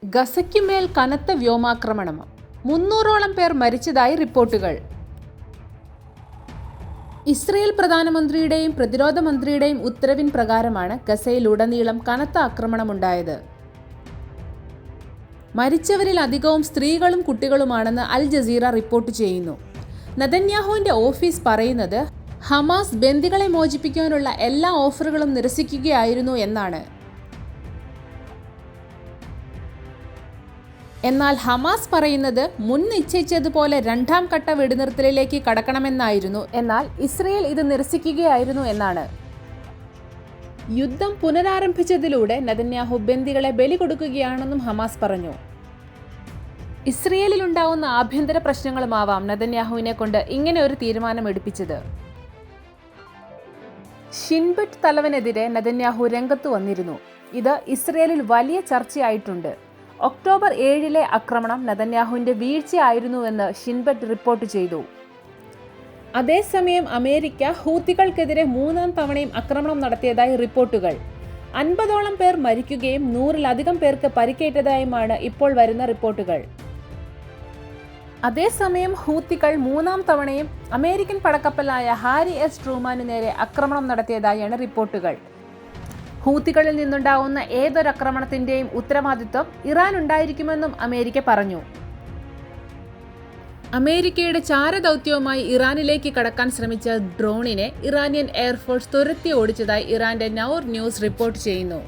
ഗസയ്ക്കുമേൽ കനത്ത വ്യോമാക്രമണം, 300ഓളം പേർ മരിച്ചതായി റിപ്പോർട്ടുകൾ. ഇസ്രയേൽ പ്രധാനമന്ത്രിയുടെയും പ്രതിരോധ മന്ത്രിയുടെയും ഉത്തരവിൻ പ്രകാരമാണ് ഗസയിലുടനീളം കനത്ത ആക്രമണമുണ്ടായത്. മരിച്ചവരിൽ അധികവും സ്ത്രീകളും കുട്ടികളുമാണെന്ന് അൽ ജസീറ റിപ്പോർട്ട് ചെയ്യുന്നു. നെതന്യാഹുവിന്റെ ഓഫീസ് പറയുന്നത് ഹമാസ് ബന്ദികളെ മോചിപ്പിക്കാനുള്ള എല്ലാ ഓഫറുകളും നിരസിക്കുകയായിരുന്നു എന്നാണ്. എന്നാൽ ഹമാസ് പറയുന്നത് മുൻ നിശ്ചയിച്ചതുപോലെ രണ്ടാം ഘട്ട വെടിനിർത്തലിലേക്ക് കടക്കണമെന്നായിരുന്നു. എന്നാൽ ഇസ്രയേൽ ഇത് നിരസിക്കുകയായിരുന്നു എന്നാണ്. യുദ്ധം പുനരാരംഭിച്ചതിലൂടെ നെതന്യാഹു ബന്ദികളെ ബലി കൊടുക്കുകയാണെന്നും ഹമാസ് പറഞ്ഞു. ഇസ്രയേലിലുണ്ടാവുന്ന ആഭ്യന്തര പ്രശ്നങ്ങളുമാവാം നെതന്യാഹുവിനെ കൊണ്ട് ഇങ്ങനെ ഒരു തീരുമാനം എടുപ്പിച്ചത്. ഷിൻബെറ്റ് തലവനെതിരെ നെതന്യാഹു രംഗത്ത് വന്നിരുന്നു. ഇത് ഇസ്രയേലിൽ വലിയ ചർച്ചയായിട്ടുണ്ട്. ഒക്ടോബർ 7 ആക്രമണം നെതന്യാഹുവിന്റെ വീഴ്ചയായിരുന്നുവെന്ന് ഷിൻബെറ്റ് റിപ്പോർട്ട് ചെയ്തു. അതേസമയം അമേരിക്ക ഹൂത്തികൾക്കെതിരെ 3ാം തവണയും ആക്രമണം നടത്തിയതായി റിപ്പോർട്ടുകൾ. 50ഓളം പേർ മരിക്കുകയും 100-ലധികം പേർക്ക് പരിക്കേറ്റതായുമാണ് ഇപ്പോൾ വരുന്ന റിപ്പോർട്ടുകൾ. അതേസമയം ഹൂത്തികൾ 3ാം തവണയും അമേരിക്കൻ പടക്കപ്പലായ ഹാരി എസ് ട്രൂമാനു നേരെ ആക്രമണം നടത്തിയതായാണ് റിപ്പോർട്ടുകൾ. ഹൂത്തികളിൽ നിന്നുണ്ടാവുന്ന ഏതൊരാക്രമണത്തിന്റെയും ഉത്തരവാദിത്വം ഇറാൻ ഉണ്ടായിരിക്കുമെന്നും അമേരിക്ക പറഞ്ഞു. അമേരിക്കയുടെ ചാരദൗത്യവുമായി ഇറാനിലേക്ക് കടക്കാൻ ശ്രമിച്ച ഡ്രോണിനെ ഇറാനിയൻ എയർഫോഴ്സ് തുരത്തി ഓടിച്ചതായി ഇറാന്റെ നൗർ ന്യൂസ് റിപ്പോർട്ട് ചെയ്യുന്നു.